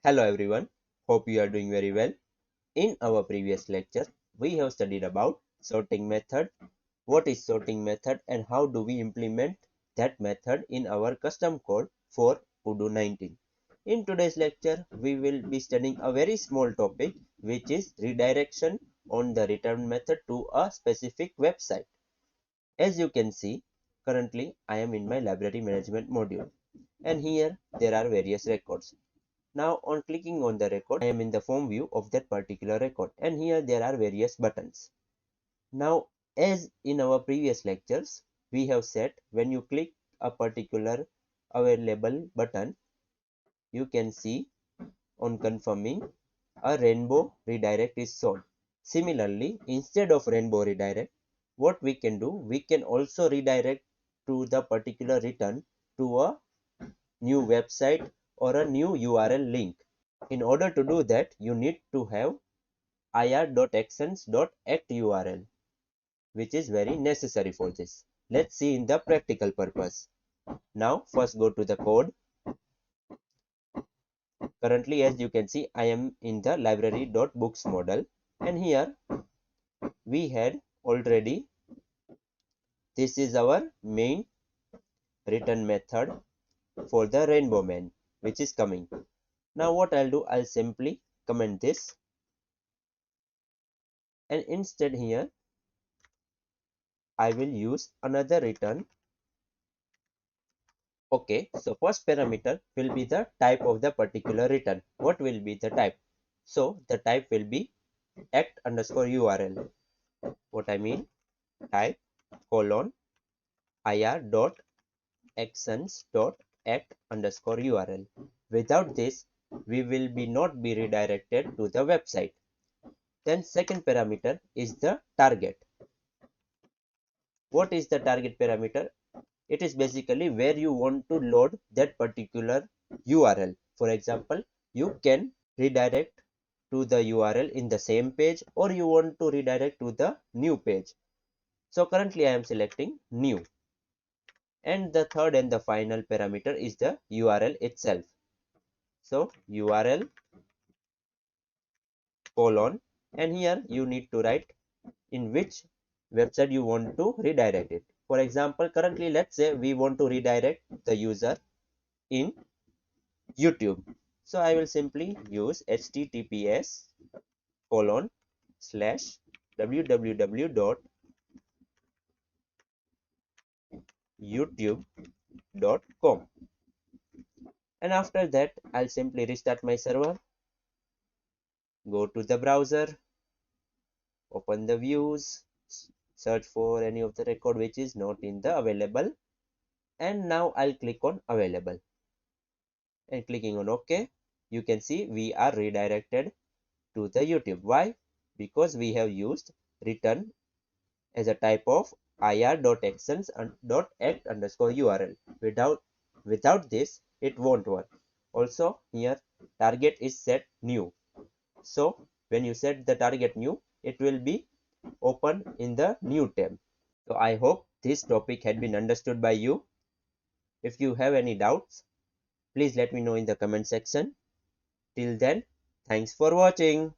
Hello everyone, hope you are doing very well. In our previous lecture, we have studied about sorting method, what is sorting method and how do we implement that method in our custom code for Odoo 19. In today's lecture, we will be studying a very small topic which is redirection on the return method to a specific website. As you can see, currently I am in my library management module and here there are various records. Now on clicking on the record, I am in the form view of that particular record and here there are various buttons. Now as in our previous lectures, we have said when you click a particular available button, you can see on confirming a rainbow redirect is shown. Similarly, instead of rainbow redirect, what we can do, we can also redirect to the particular return to a new website or a new URL link. In order to do that, you need to have ir.actions.act URL, which is very necessary for this. Let's see in the practical purpose. Now, first go to the code. Currently, as you can see, I am in the library.books model. And here we had already, this is our main return method for the rainbow man, which is coming. Now what I'll do, I'll simply comment this. And instead here, I will use another return. Okay, so first parameter will be the type of the particular return. What will be the type? So the type will be act underscore URL. What I mean, type colon ir dot actions dot act underscore URL. Without this, we will be not be redirected to the website. Then second parameter is the target. What is the target parameter? It is basically where you want to load that particular URL. For example, you can redirect to the URL in the same page or you want to redirect to the new page. So currently I am selecting new. And the third and the final parameter is the URL itself. So URL colon, and here you need to write in which website you want to redirect it. For example, currently let's say we want to redirect the user in YouTube. So I will simply use https colon slash www.youtube.com, and after that I'll simply restart my server, go to the browser, open the views, search for any of the record which is not in the available, and now I'll click on available and clicking on OK. You can see we are redirected to the YouTube. Why? Because we have used return as a type of ir.actions.act underscore URL. Without this, it won't work. Also, here target is set new. So when you set the target new, it will be open in the new tab. So I hope this topic had been understood by you. If you have any doubts, please let me know in the comment section. Till then, thanks for watching.